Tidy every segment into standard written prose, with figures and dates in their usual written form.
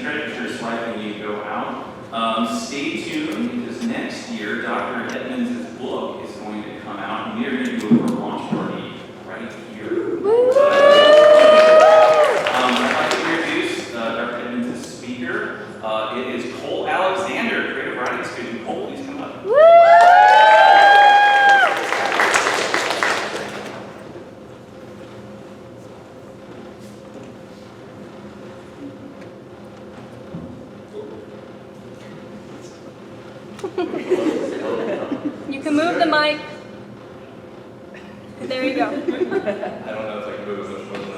register a slide when you go out. Stay tuned, because next year, Dr. Edmonds' book is going to come out, and we are going to do a launch party right here. I'd like to introduce Dr. Edmonds' speaker. It is Cole Alexander, creative writing student. Cole, please come up. You can move the mic. There you go. I don't know if I can move it much more than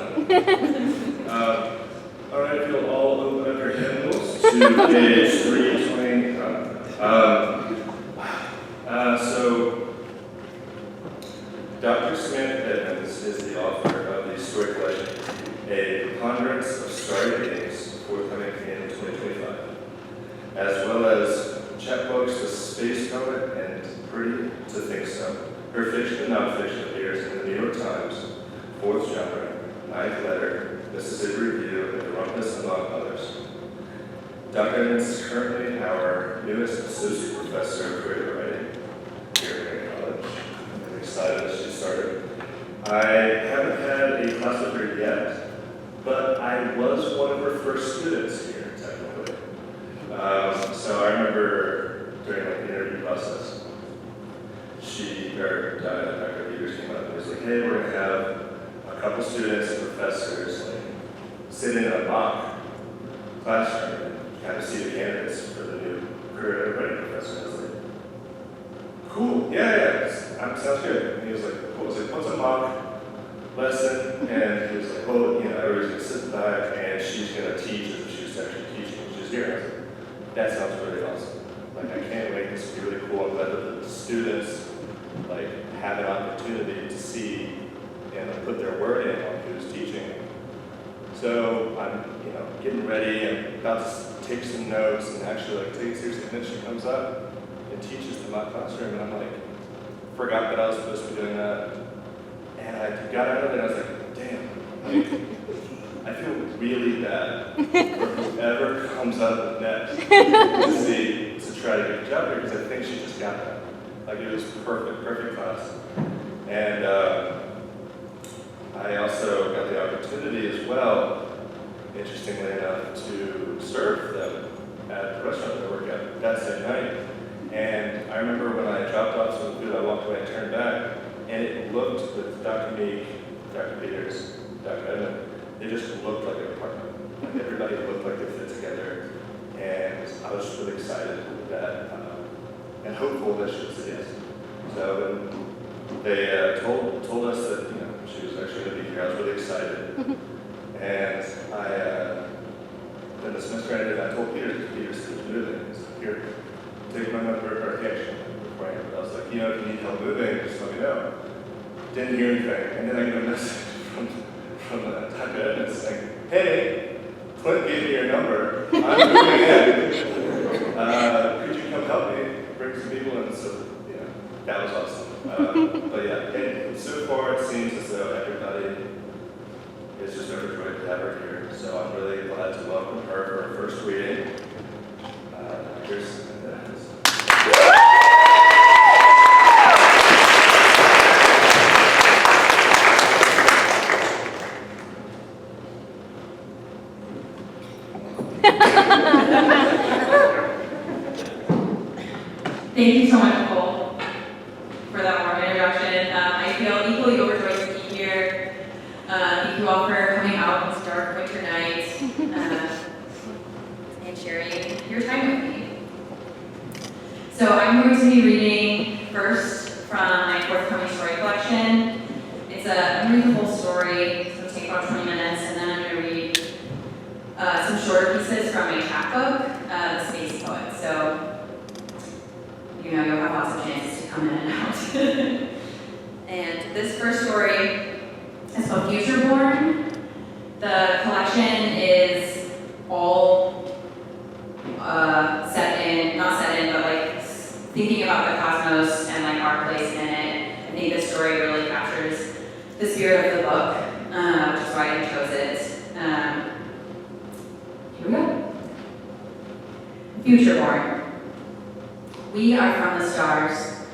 that. All right, if you'll all open up your hymnals to page 320. So, Dr. Smith Edmonds is the author of the historic legend, A Preponderance of Starry Days, forthcoming in 2025, as well as chapbooks with Space Poet and Pretty to Think So. Her fiction and nonfiction appears in the New York Times, Fourth Genre, Ninth Letter, Mississippi Review, and the Rumpus, among others. Dr. Edmonds is currently our newest associate professor of creative writing here at Green College. I'm excited that she started. I haven't had a class with her yet, but I was one of her first students here, technically. So I remember during the interview process, Dr. Peters came up and was like, hey, we're going to have a couple students and professors sit in a mock classroom and kind of see the candidates for the new career writing professor. And I was like, cool, yeah, sounds good. And he was like, cool. I was like, what's a mock lesson? And he was like, well, everybody's going to sit back and she's going to teach as if she was actually teaching when she's here. And I was like, that sounds really awesome. I can't wait. This will be really cool. I'm glad that the students have an opportunity to see and put their word in on who's teaching. So I'm, getting ready. I'm about to take some notes and actually take it seriously. And then she comes up and teaches in my classroom, and I'm forgot that I was supposed to be doing that. And I got out of it, and I was like, damn. I feel really bad for whoever comes up next to try to get a job here, because I think she just got that. It was perfect class. And I also got the opportunity as well, interestingly enough, to serve them at the restaurant that I work at that same night. And I remember when I dropped off some food, I walked away and turned back, and it looked, with Dr. Meek, Dr. Peters, Dr. Edmond, they just looked like an apartment. Everybody looked like they fit together. And I was just really excited that, and hopeful that she would say yes. So when they told us that she was actually going to be here, I was really excited. And then the semester ended, I told Peter was moving. He said, here, take my number, or actually, beforehand. But I was like, if you need help moving, just let me know. Didn't hear anything. And then I get a message from Dr. Edmonds saying, hey, Clint gave me your number. I'm moving in. Could you come help me bring some people in? So, that was awesome. But yeah, so far it seems as though everybody is just overjoyed to have her here. So I'm really glad to welcome her for her first reading. Here's Thank you so much, Nicole, for that warm introduction. I feel equally overjoyed to be here. Thank you all for coming out on this dark winter night and sharing your time with me. So I'm going to be reading first from my forthcoming story collection. I'm reading the whole story, so it'll take about 20 minutes, and then I'm going to read some shorter pieces from my chapbook, The Space Poet. So you'll have lots of chances to come in and out. And this first story is called Future Born. The collection is all thinking about the cosmos and our place in it. I think this story really captures the spirit of the book, which is why I chose it. Here we go. Future-born. We are from the stars.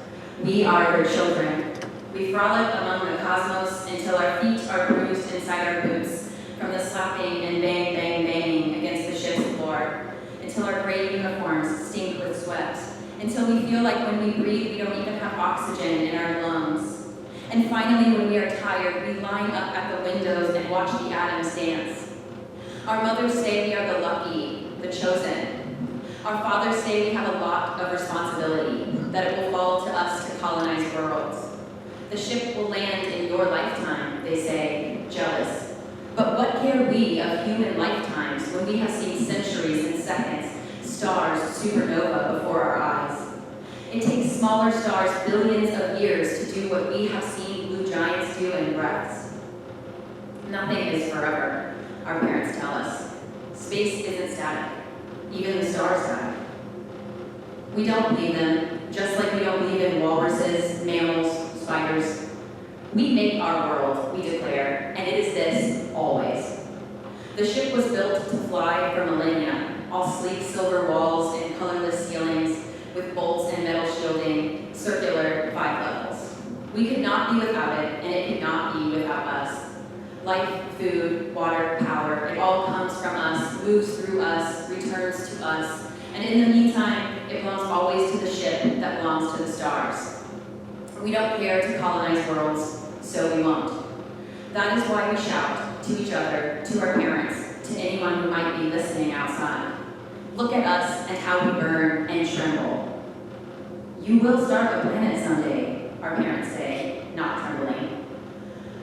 We are their children. We frolic among the cosmos until our feet are bruised inside our boots from the slapping and bang, bang, banging against the ship's floor, until our gray uniforms stink with sweat, until we feel like when we breathe we don't even have oxygen in our lungs. And finally, when we are tired, we line up at the windows and watch the atoms dance. Our mothers say we are the lucky, the chosen. Our fathers say we have a lot of responsibility, that it will fall to us to colonize worlds. The ship will land in your lifetime, they say, jealous. But what care we of human lifetimes when we have seen centuries and seconds, stars, supernova before our eyes? It takes smaller stars billions of years to do what we have seen blue giants do in breaths. Nothing is forever, our parents tell us. Space isn't static. Even the stars die. We don't believe them, just like we don't believe in walruses, mammals, spiders. We make our world, we declare, and it is this, always. The ship was built to fly for millennia, all sleek silver walls and colorless ceilings, with bolts and metal shielding, circular 5 levels. We could not be without it, and it could not be without us. Life, food, water, power, it all comes from us, moves through us, returns to us, and in the meantime, it belongs always to the ship that belongs to the stars. We don't care to colonize worlds, so we won't. That is why we shout to each other, to our parents, to anyone who might be listening outside. Look at us and how we burn and tremble. You will start a planet someday, our parents say, not trembling.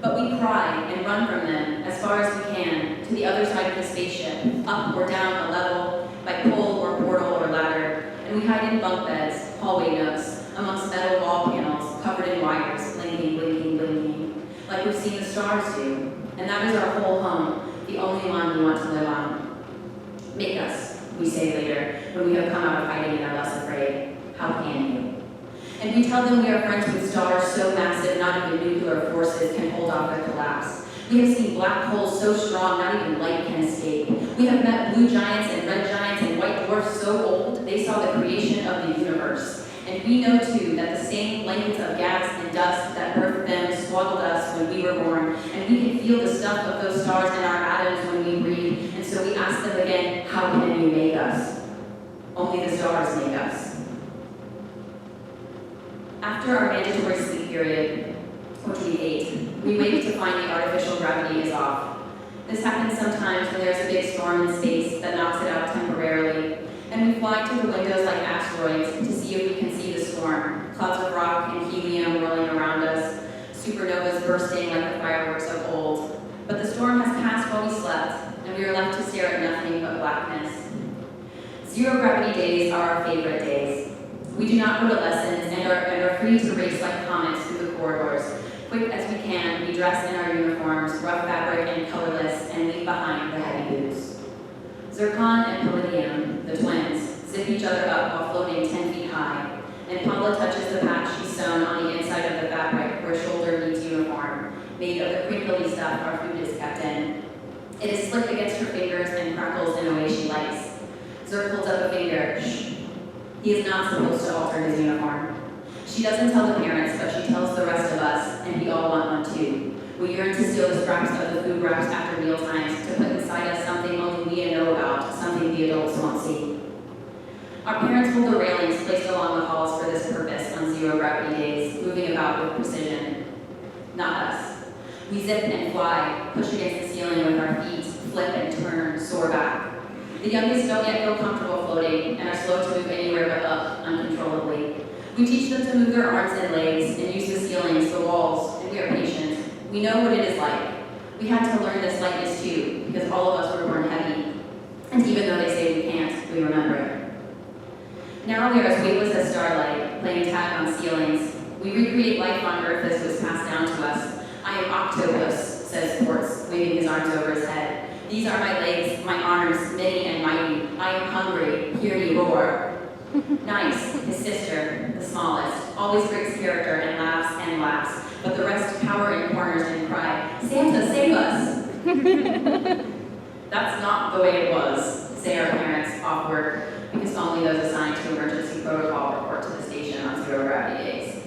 But we cry and run from them as far as we can to the other side of the spaceship, up or down a level, by pole or portal or ladder, and we hide in bunk beds, hallway nooks, amongst metal wall panels covered in wires, blinking, blinking, blinking, like we've seen the stars do. And that is our whole home, the only one we want to live on. Make us, we say later, when we have come out of hiding and are less afraid. How can you? And we tell them we are friends with stars so massive not even nuclear forces can hold off their collapse. We have seen black holes so strong not even light can escape. We have met blue giants and red giants and white dwarfs so old they saw the creation of the universe. And we know too that the same blankets of gas and dust that birthed them swaddled us when we were born. And we can feel the stuff of those stars in our atoms when we breathe. And so we ask them again, how can you make us? Only the stars make us. After our mandatory sleep period, which we hate, we wake to find the artificial gravity is off. This happens sometimes when there's a big storm in space that knocks it out temporarily, and we fly to the windows like asteroids to see if we can see the storm. Clouds of rock and helium whirling around us, supernovas bursting like the fireworks of old. But the storm has passed while we slept, and we are left to stare at nothing but blackness. Zero gravity days are our favorite days. We do not go to lessons and are free to race like comets through the corridors. Quick as we can, we dress in our uniforms, rough fabric and colorless, and leave behind the heavy boots. Zircon and Palladium, the twins, zip each other up while floating 10 feet high, and Paula touches the patch she's sewn on the inside of the fabric where shoulder meets uniform, made of the crinkly stuff our food is kept in. It is slick against her fingers and crackles in a way she likes. Zirk holds up a finger. Shh. He is not supposed to alter his uniform. She doesn't tell the parents, but she tells the rest of us, and we all want one too. We yearn to steal the scraps of the food wraps after meal times, to put inside us something only we know about, something the adults won't see. Our parents hold the railings placed along the halls for this purpose on zero gravity days, moving about with precision. Not us. We zip and fly, push against the ceiling with our feet, flip and turn, soar back. The youngest don't yet feel comfortable floating and are slow to move anywhere but up uncontrollably. We teach them to move their arms and legs and use the ceilings, the walls, and we are patient. We know what it is like. We had to learn this lightness too, because all of us were born heavy. And even though they say we can't, we remember it. Now we are as weightless as starlight, playing tag on ceilings. We recreate life on Earth as it was passed down to us. I am octopus, says Quartz, waving his arms over his head. These are my legs, my arms, many and mighty. I am hungry, hear me roar. Nice, his sister, the smallest, always breaks character and laughs, but the rest cower in corners and cry, Santa, save us! That's not the way it was, say our parents off work, because least only those assigned to emergency protocol report to the station on zero gravity days.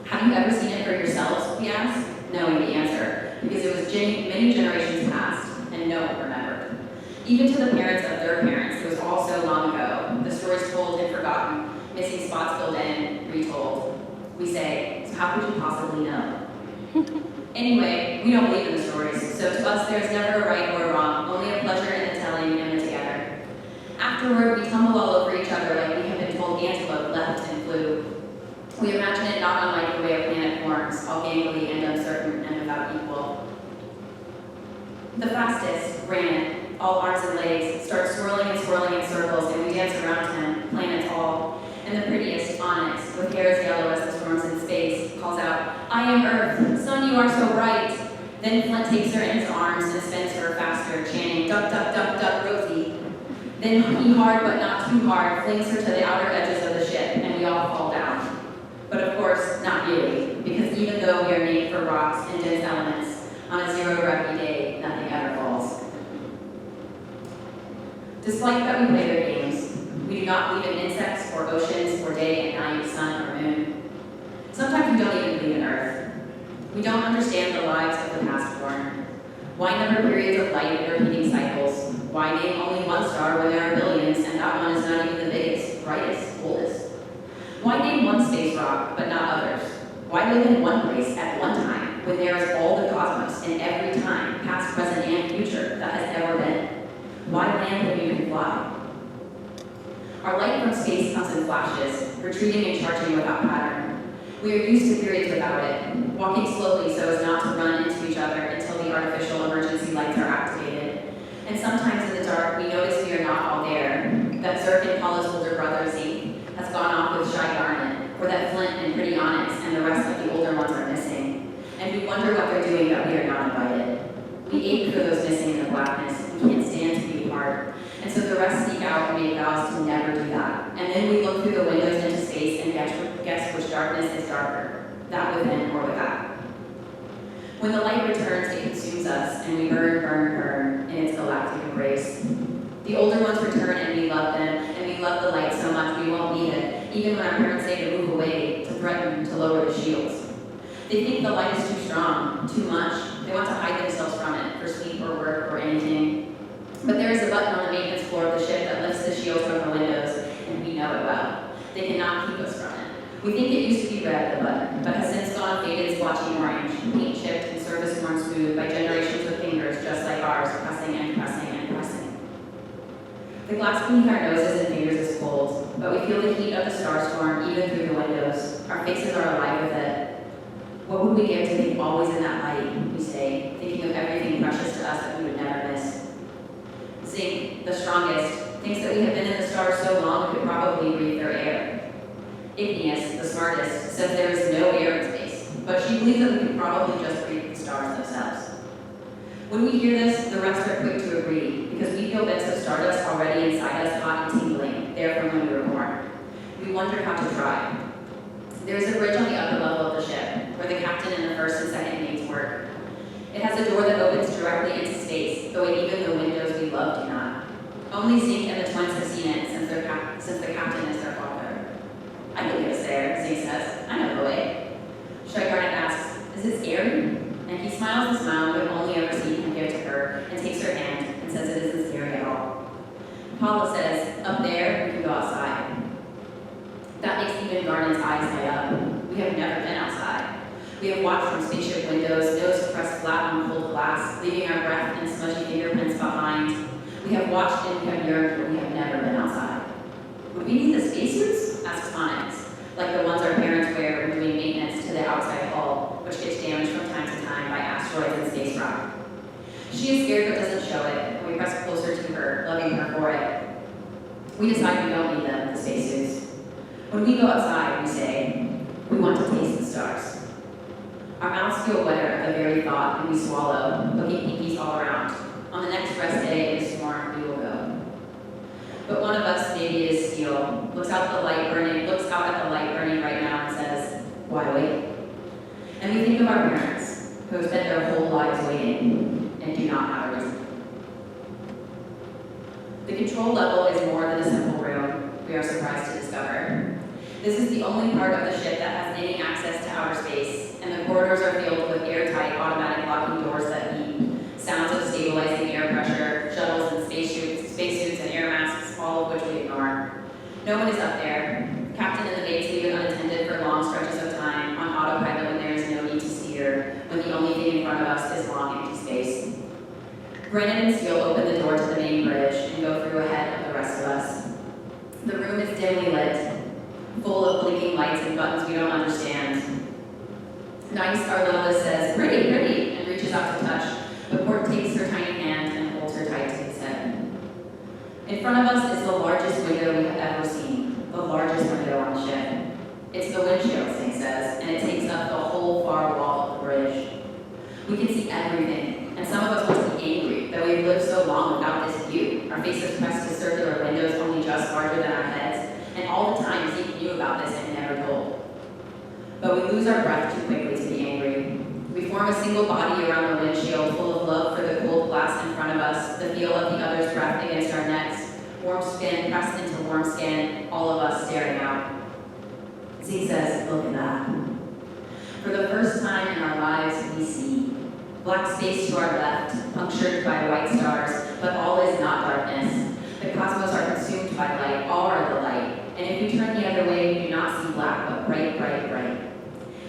Have you ever seen it for yourselves, we asked, knowing the answer, because it was many generations past, and no one remembered. Even to the parents of their parents, it was all so long ago, the stories told and forgotten, missing spots filled in, retold. We say, so how could you possibly know? Anyway, we don't believe in the stories, so to us there's never a right or a wrong, only a pleasure in the telling and the together. Afterward, we tumble all over each other like we have been told antelope left and flew. We imagine it not unlike the way a planet forms, all gangly and uncertain and without equal. The fastest, granite, all arms and legs, starts swirling and swirling in circles, and we dance around him, planets all. And the prettiest, onyx, with hair as yellow as the storms in space, calls out, I am Earth, sun, you are so bright. Then Flint takes her in his arms and spins her faster, chanting, duck, duck, duck, duck, Rosie. Then he hard but not too hard flings her to the outer edges of the ship, and we all fall down. But of course, not really, because even though we are made for rocks and dense elements, on a zero gravity day, nothing ever falls. Despite that we play their games, we do not believe in insects or oceans or day and night, sun or moon. Sometimes we don't even believe in Earth. We don't understand the lives of the past-born. Why number periods of light in repeating cycles? Why name only one star when there are billions and that one is not even the biggest, brightest, oldest? Why name one space rock but not others? Why live in one place at one time when there is all the cosmos in every time, past, present, and future, that has ever been? Why land when you can fly? Our light from space comes in flashes, retreating and charging without pattern. We are used to periods without it, walking slowly so as not to run into each other until the artificial emergency lights are activated. And sometimes in the dark, we notice we are not all there, that Zerk and Paula's older brother, Zeke, has gone off with Shy Garnet, or that Flint and Pretty Onyx and the rest of the older ones are missing. And we wonder what they're doing that we are not invited. We ache for those missing in the blackness. We can't stand to be apart. And so the rest sneak out and make vows to never do that. And then we look through the windows into space and guess which darkness is darker, that within or without. When the light returns, it consumes us, and we burn, burn, burn in its galactic embrace. The older ones return, and we love them, and we love the light so much we won't need it, even when our parents say to move away, to threaten, to lower the shields. They think the light is too strong, too much. They want to hide themselves from it, for sleep or work or anything. But there is a button on the maintenance floor of the ship that lifts the shields from the windows, and we know it well. They cannot keep us from it. We think it used to be red, the button, but has since gone faded splotchy orange, paint chipped and surface worn smooth by generations of fingers just like ours, pressing and pressing and pressing. The glass beneath our noses and fingers is cold, but we feel the heat of the star storm even through the windows. Our faces are alive with it. What would we give to be always in that light, we say, thinking of everything precious to us that we would never miss. Zinc, the strongest, thinks that we have been in the stars so long we could probably breathe their air. Igneous, the smartest, says there is no air in space, but she believes that we could probably just breathe the stars themselves. When we hear this, the rest are quick to agree, because we feel bits of stardust already inside us, hot and tingling, there from when we were born. We wonder how to try. There is a bridge on the upper level of the ship, where the captain and the first and second mates work. It has a door that opens directly into space, though even the windows we love do not. Only Zeke and the twins have seen it since the captain is their father. I can get us there, Zeke says. I know the way. Shy Garnet asks, is it scary? And he smiles a smile we've only ever seen him give to her, and takes her hand, and says it isn't scary at all. Paula says, up there, we can go outside. That makes even Garnet's eyes light up. We have never been outside. We have watched from spaceship windows, nose pressed flat on cold glass, leaving our breath and smudgy fingerprints behind. We have watched and we have yearned, but we have never been outside. Would we need the spacesuits? Asks Onyx, like the ones our parents wear when doing maintenance to the outside hull, which gets damaged from time to time by asteroids and space rock. She is scared but doesn't show it, and we press closer to her, loving her for it. We decide we don't need them, the spacesuits. When we go outside, we say, we want to taste the stars. Our mouths feel wetter at the very thought, and we swallow, looking pinkies all around. On the next rest day in a storm, we will go. But one of us, maybe it is Steel, looks out at the light burning right now and says, why wait? And we think of our parents, who have spent their whole lives waiting, and do not have a reason. The control level is more than a simple room. This is the only part of the ship that has any access to outer space, and the corridors are filled with airtight automatic locking doors that beep, sounds of stabilizing air pressure, shuttles and spacesuits and air masks, all of which we ignore. No one is up there. Captain and the mates leave it unattended for long stretches of time, on autopilot when there is no need to steer, when the only thing in front of us is long empty space. Brennan and Steele open the door to the main bridge and go through ahead of the rest of us. The room is dimly lit, full of blinking lights and buttons we don't understand. Nice, our littlest says, "Pretty, pretty," and reaches out to touch, but Port takes her tiny hand and holds her tight to his head. In front of us is the largest window we have ever seen, the largest window on the ship. It's the windshield, Zink says, and it takes up the whole far wall of the bridge. We can see everything, and some of us want to be angry that we've lived so long without this view, our faces pressed to circular windows only just larger than our heads, and all the time Zeke knew about this and never told. But we lose our breath too quickly to be angry. We form a single body around the windshield, full of love for the cold glass in front of us, the feel of the other's breath against our necks, warm skin pressed into warm skin, all of us staring out. Zeke says, "Look at that." For the first time in our lives, we see black space to our left, punctured by white stars, but all is not darkness. The cosmos are consumed by light, all are the light, and if we turn the other way, we do not see black, but bright, bright, bright.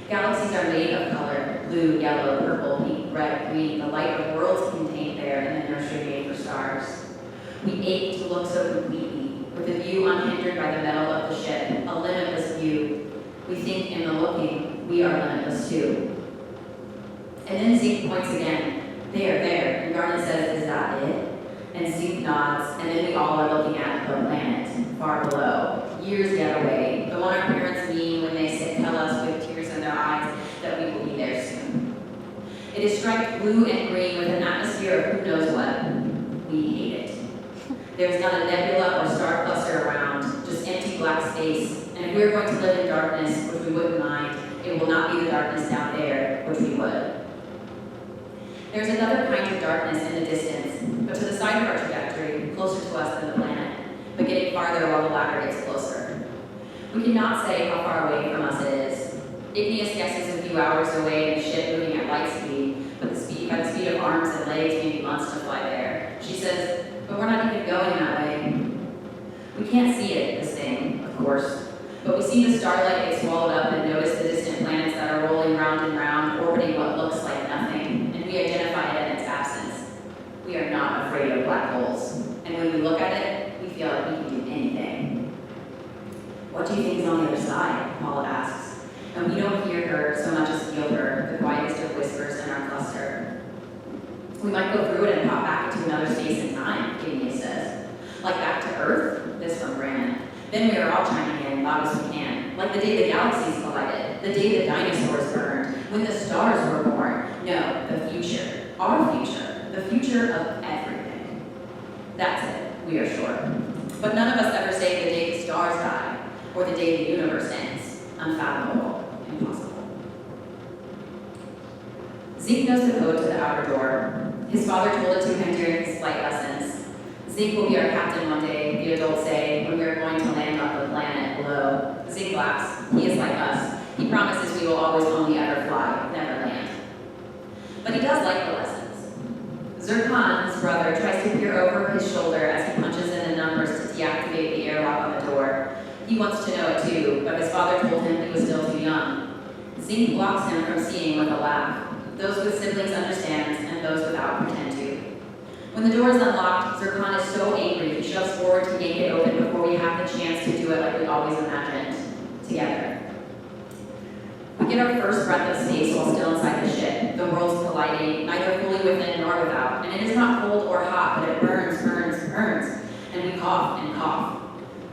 Galaxies are made of color, blue, yellow, purple, pink, red, green, the light of worlds contained there in the nursery made for stars. We ache to look so completely, with a view unhindered by the metal of the ship, a limitless view. We think in the looking, we are limitless too. And then Zeke points again, there, and Garnet says, "Is that it?" And Zeke nods, and then we all are looking at the planet, far below, years yet away, the one our parents mean when they tell us with tears in their eyes that we will be there soon. It is striped blue and green with an atmosphere of who knows what. We hate it. There's not a nebula or star cluster around, just empty black space, and if we are going to live in darkness, which we wouldn't mind, it will not be the darkness down there, which we would. There's another kind of darkness in the distance, but to the side of our trajectory, closer to us than the planet, but getting farther while the ladder gets closer. We cannot say how far away from us it is. Igneous guesses a few hours away in a ship moving at light speed, but by the speed of arms and legs, maybe months to fly there. She says, "But we're not even going that way." We can't see it, this thing, of course, but we see the starlight get swallowed up and notice the distant planets that are rolling round and round, orbiting what looks like nothing, and we identify it in its absence. We are not afraid of black holes, and when we look at it, we feel like we can do anything. "What do you think is on the other side?" Paula asks, and we don't hear her so much as feel her, the quietest of whispers in our cluster. "We might go through it and pop back into another space and time," Igneous says. "Like back to Earth?" This from Brandon. Then we are all chiming in, loud as we can. "Like the day the galaxies collided, the day the dinosaurs burned, when the stars were born. No, the future, our future, the future of everything." That's it, we are sure. But none of us ever say the day the stars die, or the day the universe ends. Unfathomable, impossible. Zeke knows the code to the outer door. His father told it to him during his flight lessons. Zeke will be our captain one day, the adults say, when we are going to land on the planet below. Zeke laughs. He is like us. He promises we will always only ever fly, never land. But he does like the lessons. Zircon, his brother, tries to peer over his shoulder as he punches in the numbers to deactivate the airlock on the door. He wants to know it too, but his father told him he was still too young. Zeke blocks him from seeing with a laugh. Those with siblings understand, and those without pretend to. When the door is unlocked, Zircon is so angry he shoves forward to yank it open before we have the chance to do it like we always imagined, together. We get our first breath of space while still inside the ship, the worlds colliding, neither fully within nor without, and it is not cold or hot, but it burns, and we cough and cough.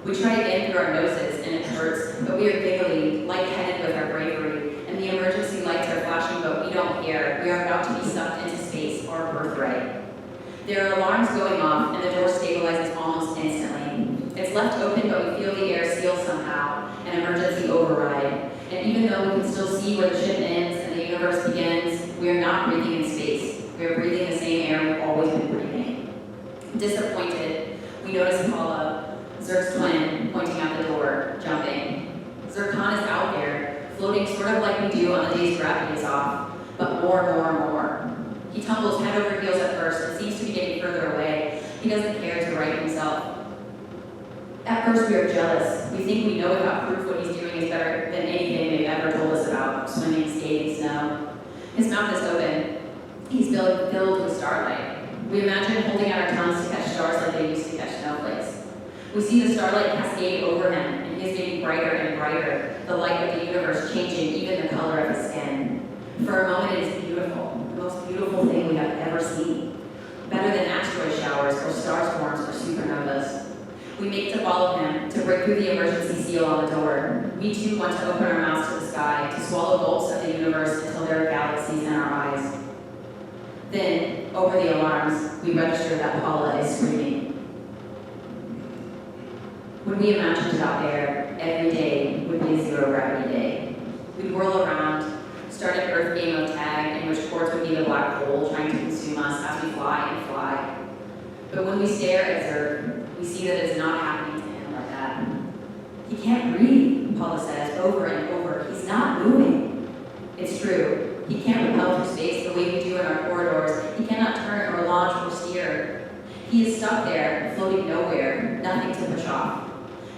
We try again through our noses, and it hurts, but we are giggly, lightheaded with our bravery, and the emergency lights are flashing, but we don't care. We are about to be sucked into space, our birthright. There are alarms going off, and the door stabilizes almost instantly. It's left open, but we feel the air seal somehow, an emergency override. And even though we can still see where the ship ends and the universe begins, we are not breathing in space. We are breathing the same air we've always been breathing. Disappointed, we notice Paula, Zerk's twin, pointing out the door, jumping. on the days gravity is off, but more and more and more. He tumbles head over heels at first and seems to be getting further away. He doesn't care to right himself. At first we are jealous. We think we know without proof what he's doing is better than anything they've ever told us about, swimming, skating, snow. His mouth is open. He's filled with starlight. We imagine holding out our tongues to catch stars like they used to catch snowflakes. We see the starlight cascade over him, and he is getting brighter and brighter, the light of the universe changing even the color of his skin. For a moment it is beautiful, the most beautiful thing we have ever seen. Better than asteroid showers or star storms or supernovas. We make to follow him, to break through the emergency seal on the door. We too want to open our mouths to the sky, to swallow bolts of the universe until there are galaxies in our eyes. Then, over the alarms, we register that Paula is screaming. When we imagined it out there, every day would be a zero-gravity day. We'd whirl around, start an Earth game of tag in which quartz would be the black hole trying to consume us as we fly and fly. But when we stare at Zerg, we see that it's not happening to him like that. He can't breathe, Paula says over and over. He's not moving. It's true. He can't repel through space the way we do in our corridors. He cannot turn or launch or steer. He is stuck there, floating nowhere, nothing to push off.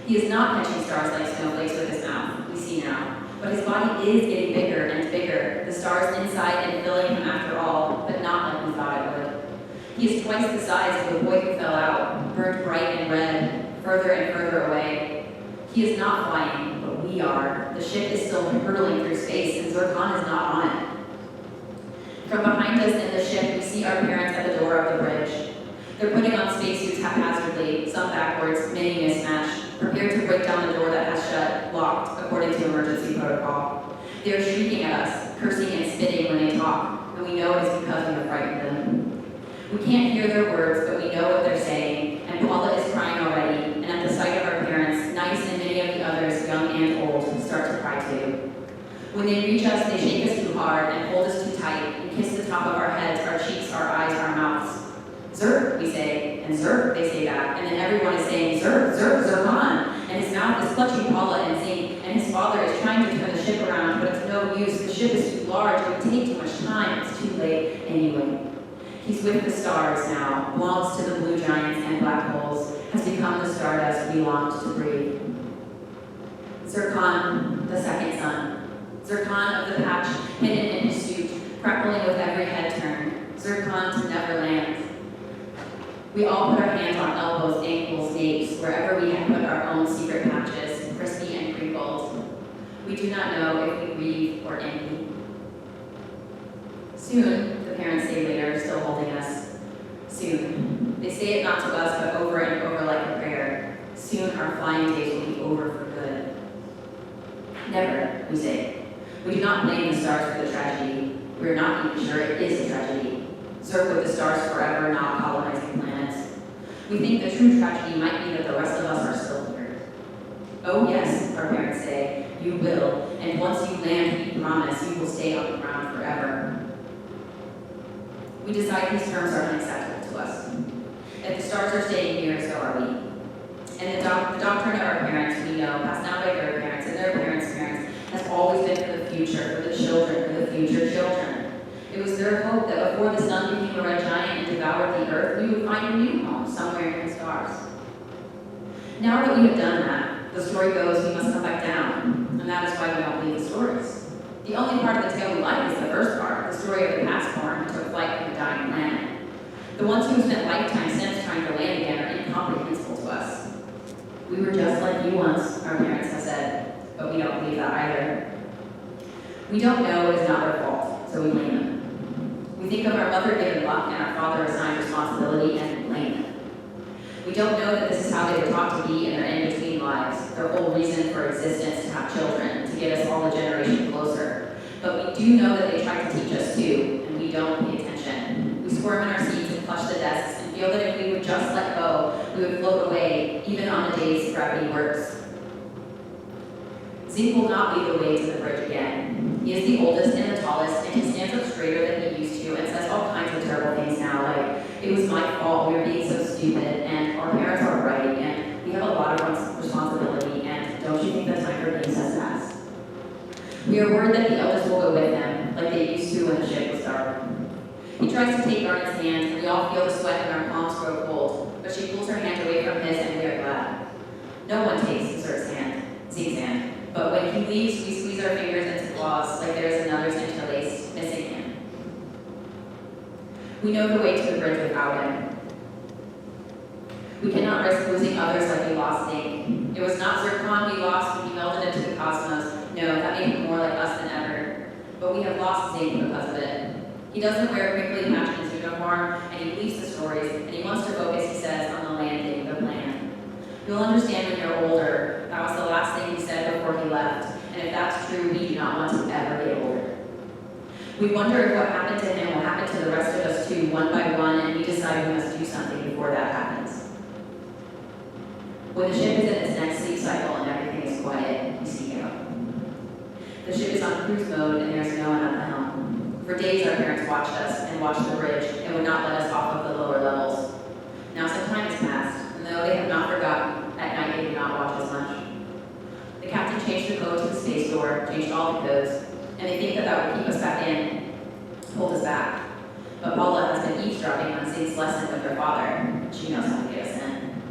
He is not catching stars like snowflakes with his mouth, we see now. But his body is getting bigger and bigger, the stars inside and filling him after all, but not like we thought it would. He is twice the size of the boy who fell out, burned bright and red, further and further away. He is not flying, but we are. The ship is still hurtling through space, and Zircon is not on it. From behind us in the ship, we see our parents at the door of the bridge. They're putting on spacesuits haphazardly, some backwards, many mismatched, prepared to break down the door that has shut, locked, according to emergency protocol. They are shrieking at us, cursing and spitting when they talk, and we know it is because we have frightened them. We can't hear their words, but we know what they're saying, and Paula is crying already, and at the sight of our parents, Nice and many of the others, young and old, start to cry too. When they reach us, they shake us too hard and hold us too tight, and kiss the top of our heads, our cheeks, our eyes, our mouths. Zerg, we say, and Zerg, they say back, and then everyone is saying, Zerg, Zerg, Zergon, and his mouth is clutching Paula and saying, and his father is trying to turn the ship around, but it's no use, the ship is too large, it would take too much time, it's too late anyway. He's with the stars now, belongs to the blue giants and black holes, has become the stardust we longed to breathe. Zircon, the second son. Zircon of the patch, hidden in his suit, crackling with every head turn. Zircon to Neverland. We all put our hands on elbows, ankles, napes, wherever we had put our own secret patches, crispy and crinkled. We do not know if we grieve or envy. Soon, the parents say later, still holding us. Soon. They say it not to us, but over and over like a prayer. Soon our flying days will be over for good. Never, we say. We do not blame the stars for the tragedy. We are not even sure it is a tragedy. Zerg with the stars forever, not colonizing planets. We think the true tragedy might be that the rest of us are still here. Oh yes, our parents say, you will, and once you land, we promise you will stay on the ground forever. We decide these terms are unacceptable to us. If the stars are staying here, so are we. And the doctrine of our parents, we know, passed down by their parents and their parents' parents, has always been for the future, for the children, for the future children. It was their hope that before the sun became a red giant and devoured the earth, we would find a new home somewhere in the stars. Now that we have done that, the story goes we must come back down, and that is why we don't believe the stories. The only part of the tale we like is the first part, the story of the pastborn who took flight from a dying planet. The ones who have spent lifetimes since trying to land again are incomprehensible to us. We were just like you once, our parents have said, but we don't believe that either. We don't know it is not their fault, so we blame them. We think of our mother given luck and our father assigned responsibility and blame them. We don't know that this is how they were taught to be in their in-between lives, their whole reason for existence to have children, to get us all a generation closer. But we do know that they tried to teach us too, and we don't pay attention. We squirm in our seats and clutch the desks and feel that if we would just let go, we would float away, even on the days gravity works. Zeke will not lead the way to the bridge again. He is the oldest and the tallest, and he stands up straighter than he used to and says all kinds of terrible things now, like, it was my fault, we were being so stupid, and our parents are right, and we have a lot of responsibility, and don't you think the time for being says fast? We are worried that the elders will go with them, like they used to when the ship was dark. He tries to take Garnet's hand, and we all feel the sweat in our palms grow cold, but she pulls her hand away from his, and we are glad. No one takes Zeke's hand, but when he leaves, we squeeze our fingers into claws like there is another's interlaced, missing hand. We know the way to the bridge without him. We cannot risk losing others like we lost Zeke. It was not Zircon we lost when he melted into the cosmos. No, that made him more like us than ever. But we have lost Zeke because of it. He doesn't wear a crinkly patch in his uniform, and he believes the stories, and he wants to focus, he says, on the landing, the plan. You'll understand when you're older. That was the last thing he said before he left, and if that's true, we do not want to ever get older. We wonder if what happened to him will happen to the rest of us too, one by one, and we decide we must do something before that happens. When the ship is in its next sleep cycle and everything is quiet, we seek out. The ship is on cruise mode and there's no one at the helm. For days our parents watched us and watched the bridge and would not let us off of the lower levels. Now some time has passed, and though they have not forgotten, at night they do not watch as much. The captain changed the code to the space door, changed all the codes, and they think that that would keep us back in, hold us back. But Paula has been eavesdropping on Zeke's lesson with her father. She knows how to get us in.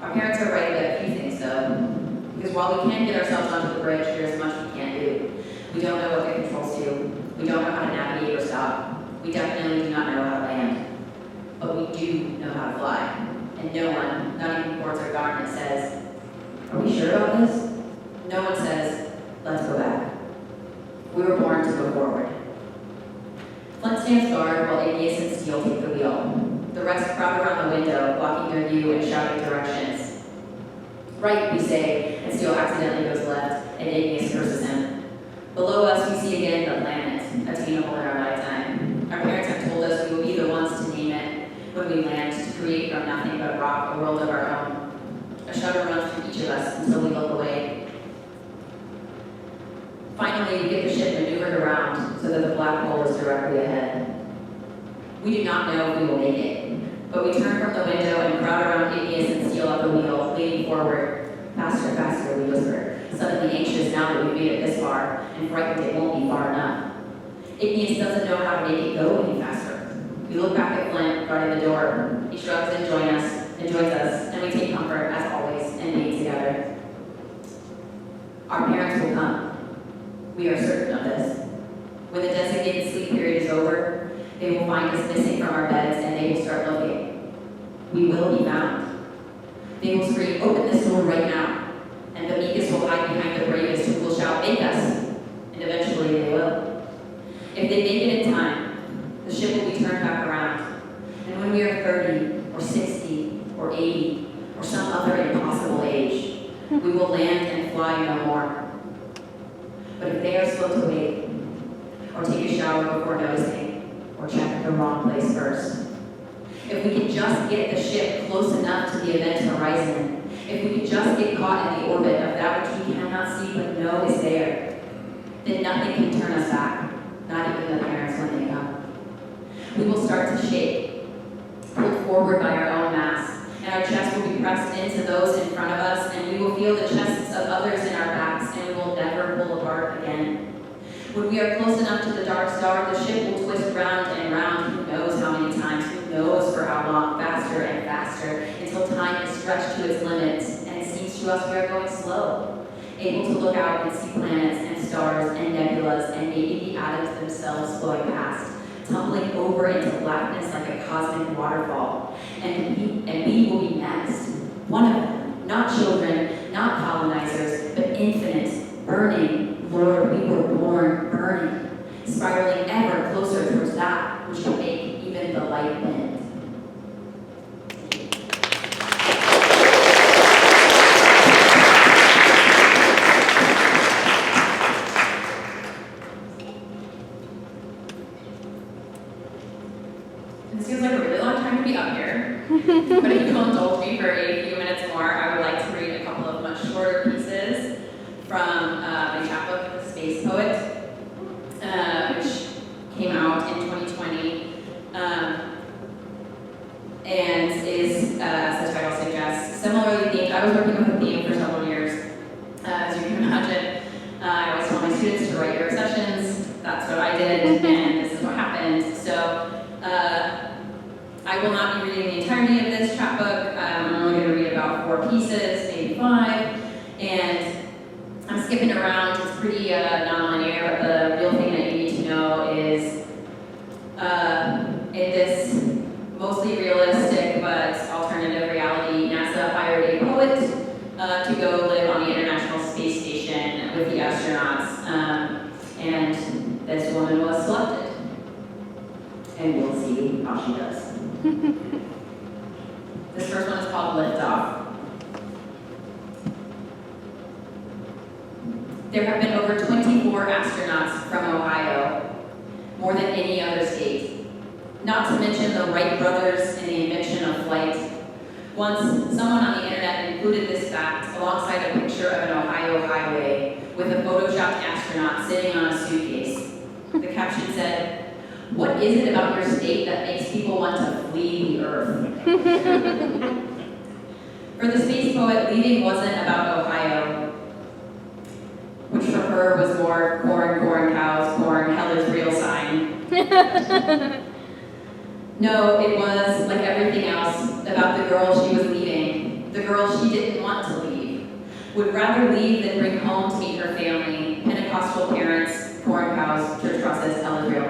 Our parents are right about a few things though, because while we can get ourselves onto the bridge, there's much we can't do. We don't know what the controls do. We don't know how to navigate or stop. We definitely do not know how to land. But we do know how to fly. And no one, not even Quartz or Garnet, says, "Are we sure about this?" No one says, "Let's go back." We were born to go forward. Flint stands guard while Igneous and Steel take the wheel. The rest crowd around the window, blocking their view and shouting directions. Right, we say, and Steel accidentally goes left, and Igneous curses him. Below us, we see again the planet, attainable in our lifetime. Our parents have told us we will be the ones to name it when we land, to create from nothing but rock a world of our own. A shudder runs through each of us until we look away. Finally, we get the ship maneuvered around so that the black hole is directly ahead. We do not know if we will make it, but we turn from the window and crowd around Igneous and Steel at the wheel, leaning forward. Faster, faster, we whisper, suddenly anxious now that we've made it this far, and frightened it won't be far enough. Igneous doesn't know how to make it go any faster. We look back at Flint, guarding the door. He shrugs and joins us, and we take comfort, as always, and meet together. Our parents will come. We are certain of this. When the designated sleep period is over, they will find us missing from our beds, and they will start looking. We will be found. They will scream, "Open this door right now." And the meekest will hide behind the bravest, who will shout, "Make us!" And eventually they will. If they make it in time, the ship will be turned back around. And when we are 30, or 60, or 80, or some other impossible age, we will land and fly no more. But if they are slow to wake, or take a shower before noticing, or check the wrong place first, if we can just get the ship close enough to the event horizon, if we can just get caught in the orbit of that which we cannot see but know is there, then nothing can turn us back, not even the parents when they come. We will start to shake, pulled forward by our own mass, and our chests will be pressed into those in front of us, and we will feel the chests of others in our backs, and we will never pull apart again. When we are close enough to the dark star, the ship will twist round and round, who knows how many times, who knows for how long, faster and faster, until time is stretched to its limits, and it seems to us we are going slow, able to look out and see planets and stars and nebulas and maybe the atoms themselves flowing past, tumbling over into blackness like a cosmic waterfall. And we will be next. One of them, not children, not colonizers, but infinite, burning. Lord, we were born burning, spiraling ever closer towards that which can make even the light bend. This feels like a really long time to be up here, but if you'll indulge me for a few minutes more, I would like to read a couple of much shorter pieces from my chapbook, The Space Poet, which came out in 2020, and is, as the title suggests, similarly themed. I was working with a theme for several years, as you can imagine. I always tell my students 4 pieces, maybe 5, and I'm skipping around. It's pretty non-linear, but the real thing that you need to know is in this mostly realistic but alternative reality, NASA hired a poet to go live on the International Space Station with the astronauts, and this woman was selected. And we'll see how she does. This first one is called Liftoff. There have been over 24 astronauts from Ohio, more than any other state. Not to mention the Wright brothers in the invention of flight. Once, someone on the internet included this fact alongside a picture of an Ohio highway with a photoshopped astronaut sitting on a suitcase. The caption said, "What is it about your state that makes people want to flee the earth?" For the space poet, leaving wasn't about Ohio, which for her was more corn, cows, corn, hell is real sign. No, it was, like everything else, about the girl she was leaving, the girl she didn't want to leave, would rather leave than bring home to meet her family, Pentecostal parents, corn cows, church crosses, hell is real.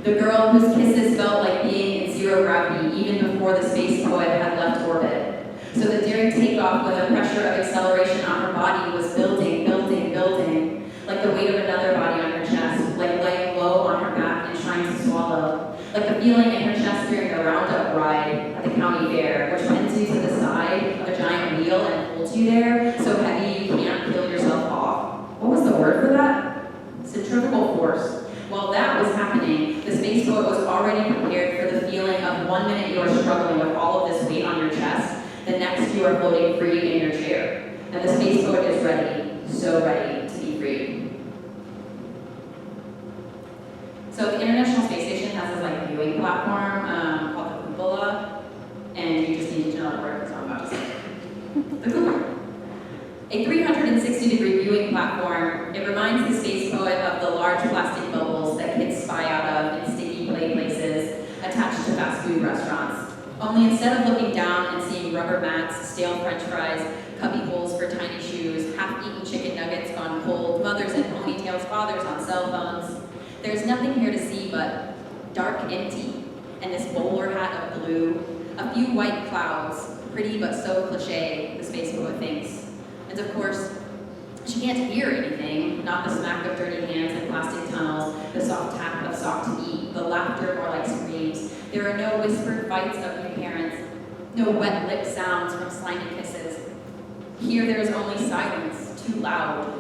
The girl whose kisses felt like being in zero gravity even before the space poet had left orbit. So that during takeoff, when the pressure of acceleration on her body was building, like the weight of another body on her chest, like laying low on her back and trying to swallow, like the feeling in her chest during a roundup ride at the county fair, which bends you to the side of a giant wheel and holds you there so heavy you can't peel yourself off. What was the word for that? Centrifugal force. While that was happening, the space poet was already prepared for the feeling of 1 minute you are struggling with all of this weight on your chest, the next you are floating free in your chair. And the space poet is ready, so ready to be free. So the International Space Station has this like viewing platform called the cupola, and you just need to know the word because I'm about to say it. The cupola. A 360-degree viewing platform, it reminds the space poet of the large plastic bubbles that kids spy out of in sticky play places attached to fast food restaurants. Only instead of looking down and seeing rubber mats, stale french fries, cubby holes for tiny shoes, half-eaten chicken nuggets gone cold, mothers in ponytails, fathers on cell phones, there's nothing here to see but dark empty, and this bowler hat of blue, a few white clouds, pretty but so cliche, the space poet thinks. And of course, she can't hear anything, not the smack of dirty hands and plastic tunnels, the soft tap of soft meat, the laughter more like screams. There are no whispered fights of new parents, no wet lip sounds from slimy kisses. Here there is only silence, too loud,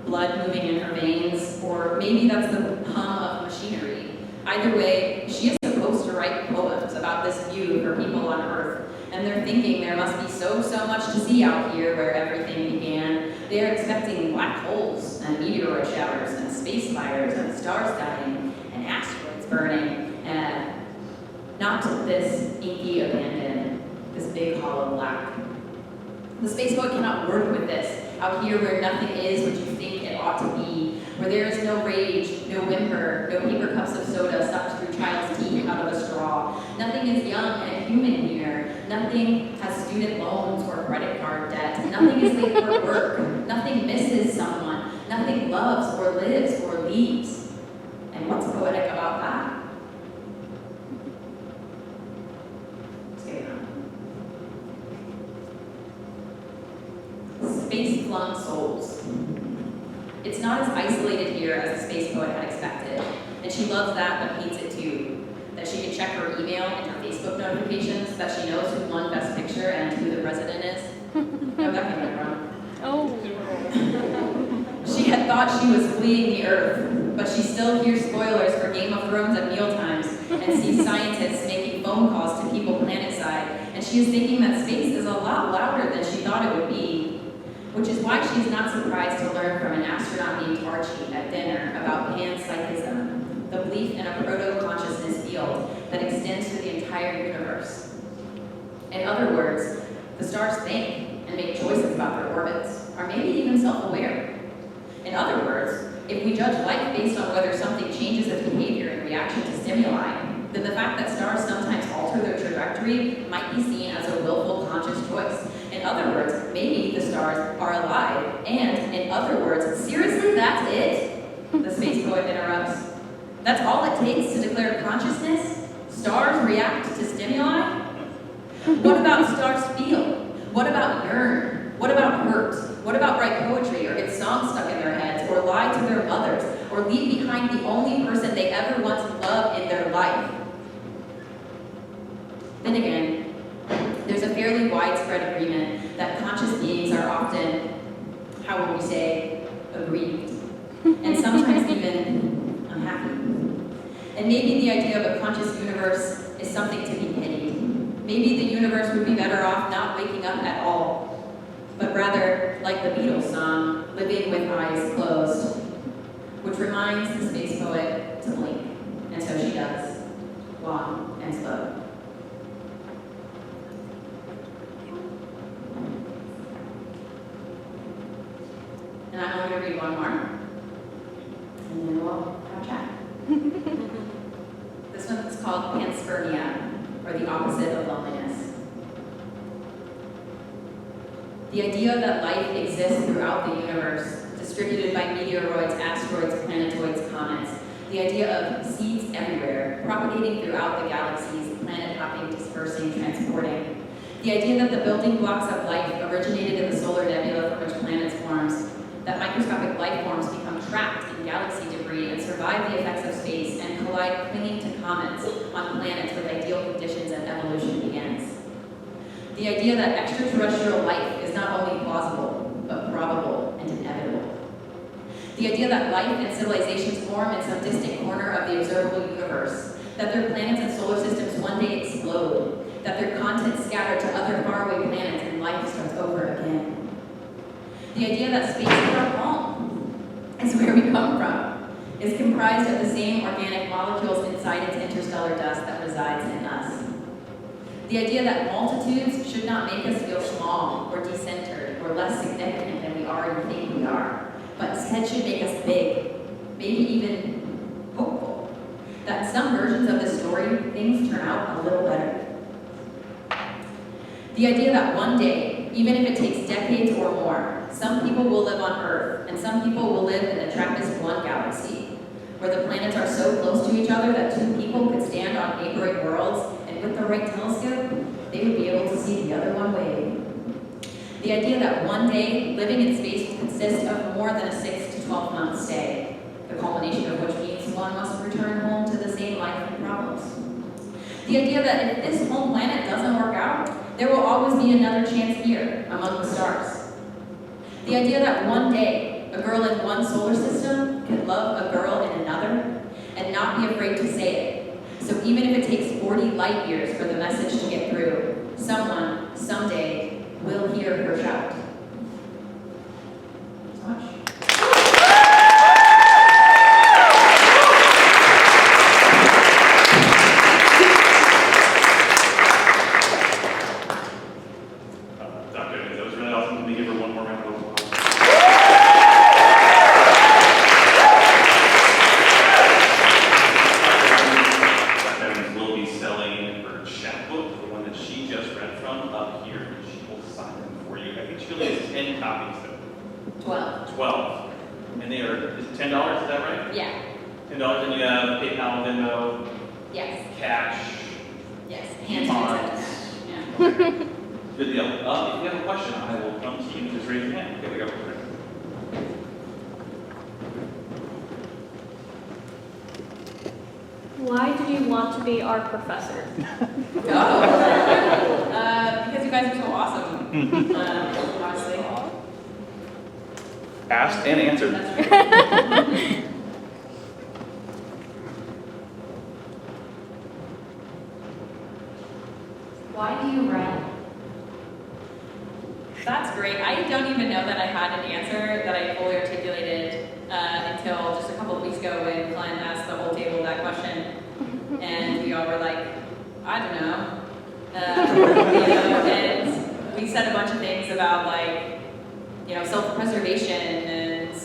blood moving in her veins, or maybe that's the hum of machinery. Either way, she is supposed to write poems about this view for people on Earth, and they're thinking there must be so much to see out here where everything began. They're expecting black holes and meteoroid showers and space fires and stars dying and asteroids burning, and not this inky abandon, this big hollow black. The space poet cannot work with this, out here where nothing is what you think it ought to be, where there is no rage, no whimper, no paper cups of soda sucked through child's teeth out of a straw. Nothing is young and human here. Nothing has student loans or credit card debt. Nothing is late for work. Nothing misses someone. Nothing loves or lives or leaves. And what's poetic about that? Space-flung souls. It's not as isolated here as the space poet had expected, and she loves that but hates it too. That she can check her email and her Facebook notifications, that she knows who won Best Picture and who the president is. No, that came out wrong. Oh. She had thought she was fleeing the Earth, but she still hears spoilers for Game of Thrones at mealtimes and sees scientists making phone calls to people planetside, and she is thinking that space is a lot louder than she thought it would be. Which is why she's not surprised to learn from an astronaut named Archie at dinner about panpsychism, the belief in a proto-consciousness field that extends to the entire universe. In other words, the stars think and make choices about their orbits, or maybe even self-aware. In other words, if we judge life based on whether something changes its behavior in reaction to stimuli, then the fact that stars sometimes alter their trajectory might be seen as a willful conscious choice. words, maybe the stars are alive. And in other words, seriously, that's it? The space poet interrupts. That's all it takes to declare consciousness? Stars react to stimuli? What about stars feel? What about yearn? What about hurt? What about write poetry or get songs stuck in their heads or lie to their mothers or leave behind the only person they ever once loved in their life? Then again, there's a fairly widespread agreement that conscious beings are often, how would we say, aggrieved, and sometimes even unhappy. And maybe the idea of a conscious universe is something to be pitied. Maybe the universe would be better off not waking up at all, but rather, like the Beatles song, living with eyes closed, which reminds the space poet to blink, and so she does, long and slow. And I'm going to read one more, and then we'll have a chat. This one's called panspermia, or the opposite of loneliness. The idea that life exists throughout the universe, distributed by meteoroids, asteroids, planetoids, comets. The idea of seeds everywhere, propagating throughout the galaxies, planet hopping, dispersing, transporting. The idea that the building blocks of life originated in the solar nebula from which planets forms, that microscopic life forms become trapped in galaxy debris and survive the effects of space and collide clinging to comets on planets with ideal conditions and evolution begins. The idea that extraterrestrial life is not only plausible, but probable and inevitable. The idea that life and civilizations form in some distant corner of the observable universe, that their planets and solar systems one day explode, that their contents scatter to other faraway planets and life starts over again. The idea that space is our home, is where we come from, is comprised of the same organic molecules inside its interstellar dust that resides in us. The idea that multitudes should not make us feel small or decentered or less significant than we already think we are, but instead should make us big, maybe even hopeful. That some versions of the story, things turn out a little better. The idea that one day, even if it takes decades or more, some people will live on Earth, and some people will live in the TRAPPIST-1 galaxy, where the planets are so close to each other that two people could stand on neighboring worlds, and with the right telescope, they would be able to see the other one wave. The idea that one day, living in space will consist of more than a 6 to 12 month stay, the culmination of which means one must return home to the same life and problems. The idea that if this home planet doesn't work out, there will always be another chance here, among the stars. The idea that one day, a girl in one solar system could love a girl in another and not be afraid to say it. So even if it takes 40 light years for the message to get through, someone, someday, will hear her shout. So much. Dr. Edmonds, that was really awesome. Can we give her one more round of applause? Dr. Edmonds will be selling her chapbook, the one that she just read from, up here, and she will sign them for you. I think she only has 10 copies, though. 12. 12. And they are, is it $10, is that right? Yeah. $10, and you have PayPal, Venmo, Yes. cash, Yes. coupons. Yeah. Good deal. If you have a question, I will come to you. Just raise your hand. Okay, we go. Why did you want to be our professor? Because you guys are so awesome. Honestly. Asked and answered. That's right. Why do you run? That's great. I don't even know that I had an answer that I fully articulated until just a couple of weeks ago when Glenn asked the whole table that question. And we all were like, I don't know. And we said a bunch of things about self-preservation and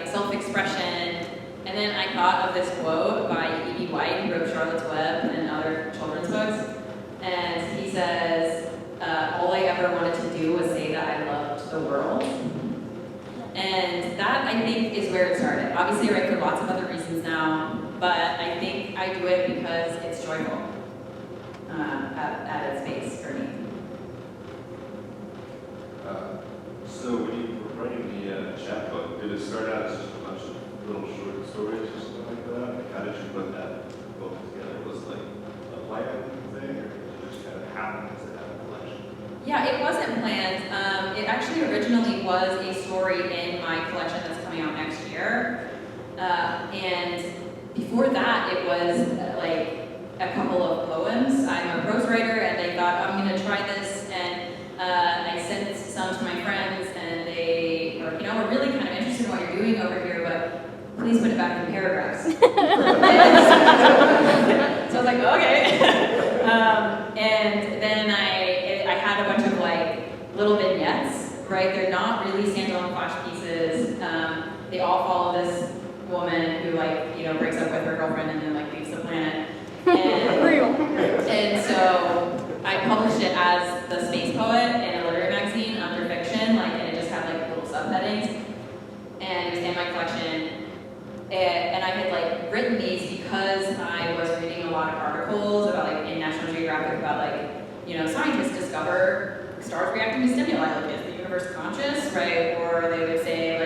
self-expression. And then I thought of this quote by E.B. White, who wrote Charlotte's Web and other children's books. And he says, all I ever wanted to do was say that I loved the world. And that, I think, is where it started. Obviously, I write for lots of other reasons now, but I think I do it because it's joyful at its base for me. So when you were writing the chapbook, did it start out as just a bunch of little short stories or something like that? Like, how did you put that book together? Was it like a planned thing, or did it just kind of happen to have a collection? Yeah, it wasn't planned. It actually originally was a story in my collection that's coming out next year. And before that, it was like a couple of poems. I'm a prose writer, and I thought, I'm going to try this. And I sent some to my friends, and they were like, we're really kind of interested in what you're doing over here, but please put it back in paragraphs. So I was like, okay. And then I had a bunch of like little vignettes, right? They're not really standalone flash pieces. They all follow this woman who breaks up with her girlfriend and then leaves the planet. And, Real. and so I published it as the space poet in a literary magazine under fiction, and it just had little subheadings. And it was in my collection. And I had written these because I was reading a lot of articles about in National Geographic about scientists discover stars reacting to stimuli, is the universe conscious, right? Or they would say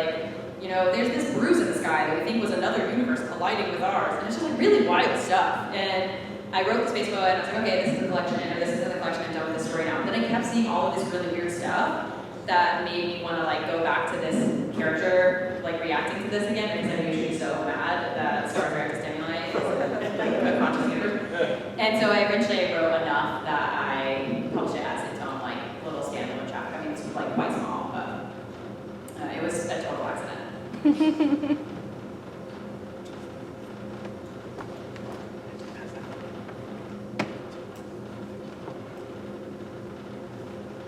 there's this bruise in the sky that we think was another universe colliding with ours, and it's just really wild stuff. And I wrote the space poet, and I was like, okay, this is the collection, or this is in the collection, I'm done with this story now. But then I kept seeing all of this really weird stuff that made me want to go back to this character, reacting to this again, because I'm usually so mad that stars react to stimuli is a conscious universe. And so eventually I wrote enough that I published it as its own little standalone chapter. I mean, it's quite small, but it was a total accident.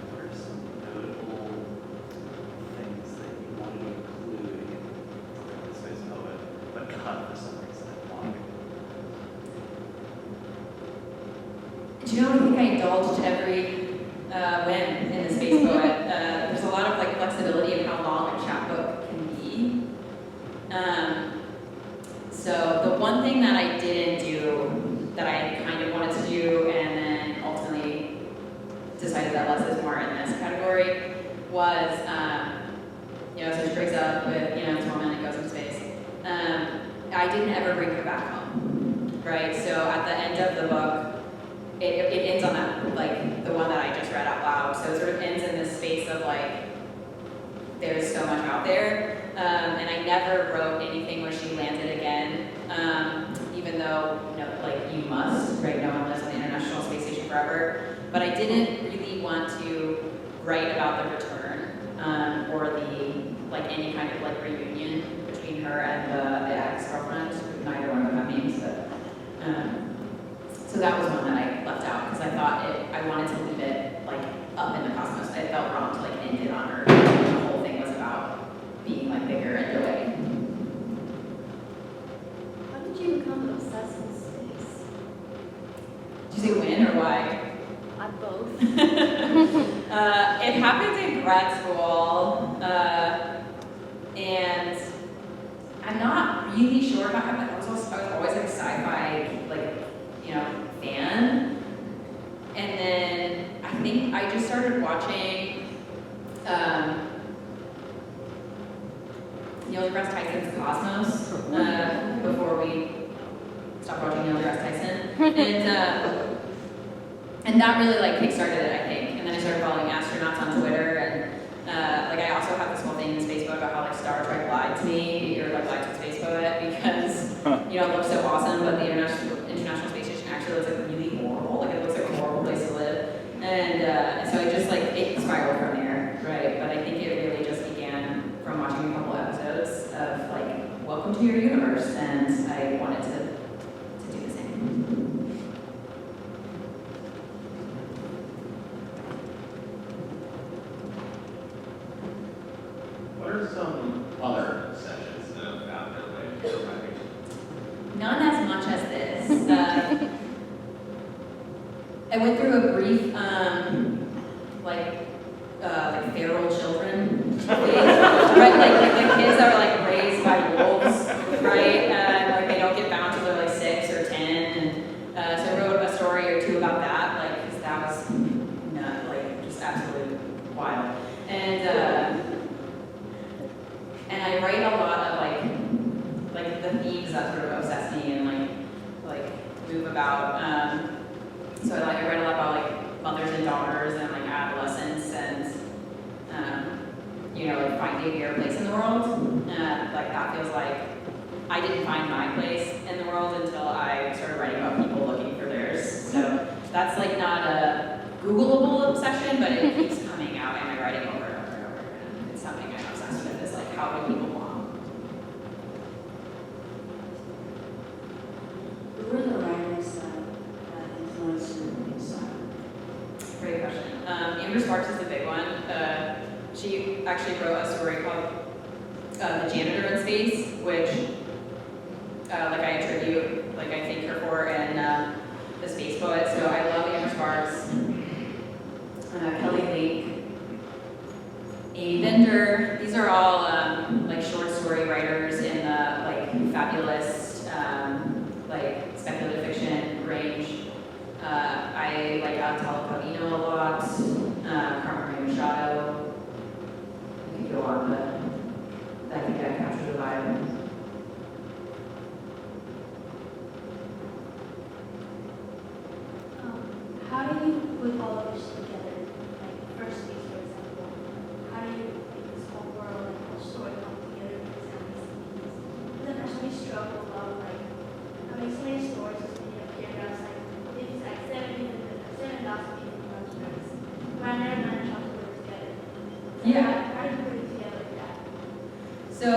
What are some notable things that you want to include in the space poet, but cut for some reason? Why? Do you know, I think I indulged every whim in the space poet. There's a lot of flexibility in how long a chapbook can be. So the one thing that I didn't do that I kind of wanted to do, and then ultimately decided that less is more in this category, was so she breaks up with this woman and goes into space. I didn't ever bring her back home, right? So at the end of the book, it ends on that, the one that I just read out loud. So it sort of ends in this space of there's so much out there. And I never wrote anything where she landed again, even though, you must, right? No one lives on the International Space Station forever. But I didn't really want to write about the return, or any kind of reunion between her and the ex-girlfriend. Neither one of them have names, but so that was one that I left out because I thought I wanted to leave it up in the cosmos. It felt wrong to end it on Earth. The whole thing was about being bigger and away. How did you become obsessed with space? Did you say when or why? At both. It happened in grad school, and I'm not really sure how it happened. I was always a sci-fi fan, and then I think I just started watching Neil deGrasse Tyson's Cosmos before we stopped watching Neil deGrasse Tyson, and that really kickstarted it, I think. And then I started following astronauts on Twitter, and I also have this whole thing in the space poet about how Star Trek lied to me, or lied to the space poet because it looks so awesome, but the International Space Station actually looks really horrible. It looks like a horrible place to live, and so it just it spiraled from there, right? But I think it really just began from watching a couple episodes of Welcome to Your Universe, and I wanted to do the same. What are some other sessions that have found their way to your writing? None as much as this. I went through a brief like feral children, right? Like the kids that are like raised by wolves, right? Like they don't get bound till they're like 6 or 10, and so I wrote a story or two about that, like because that was like just absolutely wild, and I write a lot of like the themes that sort of obsess me and like move about. So I write a lot about like mothers and daughters and like adolescence and like finding your place in the world. Like that feels like I didn't find my place in the world until I started writing about people looking for theirs. So that's like not a Googleable obsession, but it keeps coming out in my writing over and over and over again. It's something I'm obsessed with. Is like how do people belong? Who were the writers that influenced your style? Great question. Amber Sparks is the big one. She actually wrote a story called The Janitor in Space, which like I attribute, like I thank her for in The Space Poet. So I love Amber Sparks, Kelly Lake, Amy Bender. These are all like short story writers in the like fabulous, like speculative fiction range. I like Antal Calvino a lot, Carmen Machado. I could go on, but I think I captured the vibe. How do you put all of this together? Like first piece, for example, how do you make this whole world and whole story come together with these kind of things? Because I personally struggle about like having so many stories, so many paragraphs, like it's like 7,000 different characters. But I never managed how to put it together. Yeah. How do you put it together like that? So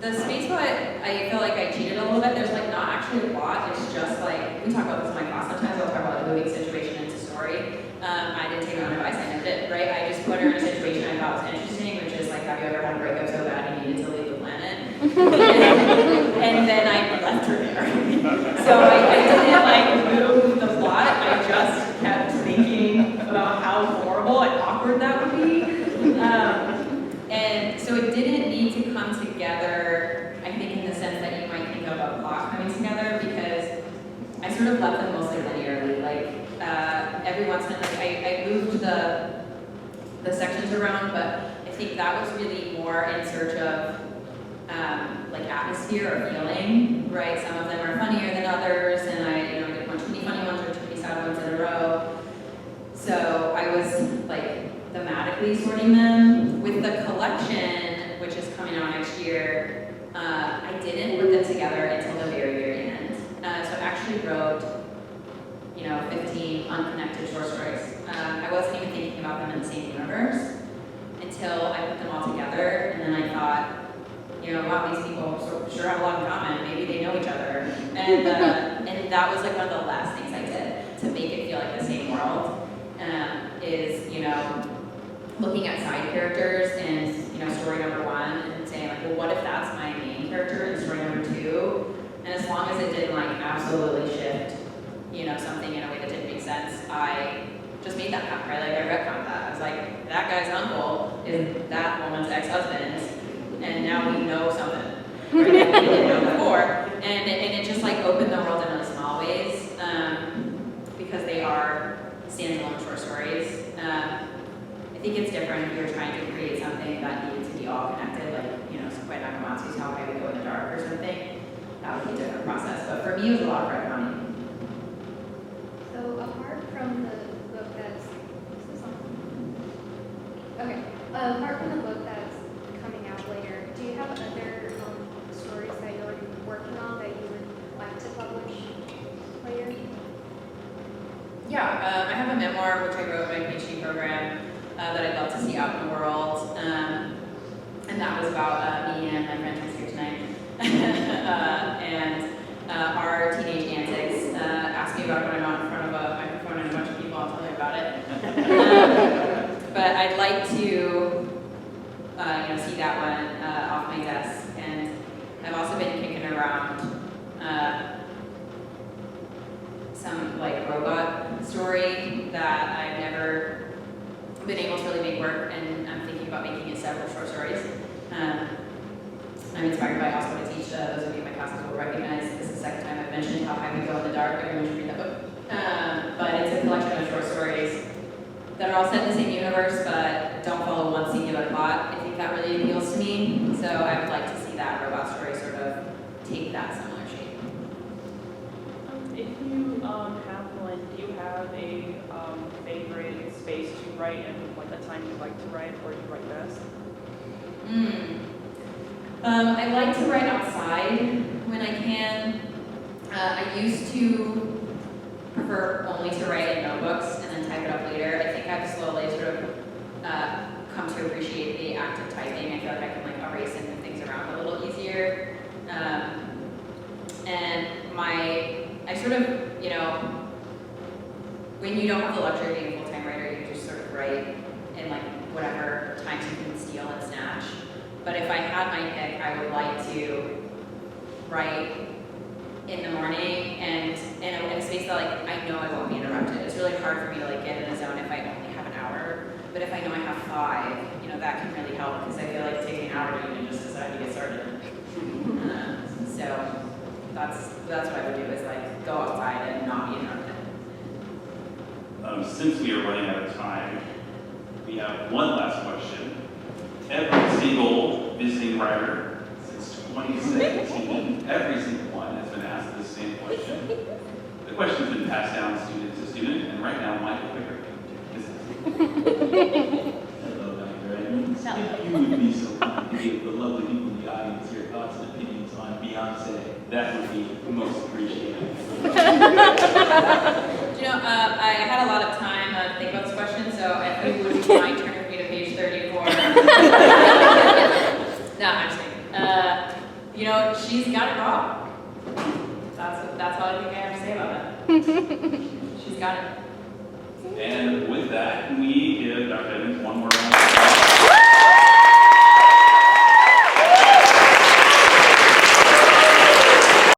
the space poet, I feel like I cheated a little bit. There's like not actually a lot. It's just like we talk about this in my class sometimes. I'll talk about like moving situation into story. I didn't take my own advice. I ended it right. I just put her in a situation I thought was interesting, which is like, have you ever had a breakup so bad you needed to leave the planet? And then I left her there. So I didn't like move the plot. I just kept thinking about how horrible and awkward that would be. And so it didn't need to come together, I think, in the sense that you might think of a plot coming together, because I sort of left them mostly linearly. Like every once in a while, I moved the sections around, but I think that was really more in search of like atmosphere or feeling, right? Some of them are funnier than others, and I didn't want too many funny ones or too many sad ones in a row. So I was like thematically sorting them. With the collection, which is coming out next year, I didn't put them together until the very, very end. So I actually wrote, 15 unconnected short stories. I wasn't even thinking about them in the same universe until I put them all together, and then I thought, wow, these people sure have a lot in common. Maybe they know each other. And that was like one of the last things I did to make it feel like the same world. Is looking at side characters and story number 1 and saying like, well, what if that's my main character in story number 2? And as long as it didn't like absolutely shift, something in a way that didn't make sense, I just made that happen, right? Like I retconned that. I was like, that guy's uncle is that woman's ex-husband, and now we know something, right, that we didn't know before. And it just like opened the world in really small ways, because they are standalone short stories. I think it's different if you're trying to create something that needed to be all connected, like, Quite Nakamatsu's How High We Go in the Dark or something. That would be a different process. But for me, it was a lot of retconning. So apart from the book that's, is this on? Okay, apart from the book that's coming out later, do you have other stories that you're working on that you would like to publish later? Yeah, I have a memoir which I wrote in my PhD program that I'd love to see out in the world. And that was about me and my friend who's here tonight. And our teenage antics. Ask me about it when I'm not in front of a microphone and a bunch of people, I'll tell you about it. But I'd like to see that one off my desk. And I've also been kicking around some like robot story that I've never been able to really make work, and I'm thinking about making it several short stories. I'm inspired by also what I teach. Those of you in my classes will recognize this is the second time I've mentioned How High We Go in the Dark. Everyone should read that book. But it's a collection of short stories that are all set in the same universe, but don't follow one singular plot. I think that really appeals to me. So I would like to see that robot story sort of take that similar shape. If you have one, do you have a favorite space to write and like a time you like to write or you write best? I like to write outside when I can. I used to prefer only to write in notebooks and then type it up later. I think I've slowly sort of come to appreciate the act of typing. I feel like I can like erase and move things around a little easier. And I sort of, you know, when you don't have the luxury of being a full-time writer, you just sort of write in like whatever times you can steal and snatch. But if I had my pick, I would like to write in the morning and in a space that like I know I won't be interrupted. It's really hard for me to like get in a zone if I only have an hour. But if I know I have 5, you know, that can really help because I feel like it takes me an hour to even just decide to get started. So that's what I would do is like go outside and not be interrupted. Since we are running out of time, we have one last question. Every single visiting writer since 2017, every single one has been asked the same question. The question's been passed down student to student, and right now, Michael Picker is Hello, Dr. Edmonds. If you would be so kind to give the lovely people in the audience your thoughts and opinions on Beyonce, that would be most appreciated. You know, I had a lot of time to think about this question, so if you wouldn't mind turning with me to page 34. No, I'm just kidding. You know, she's got it wrong. That's all I think I have to say about that. She's got it. And with that, we give Dr. Edmonds one more round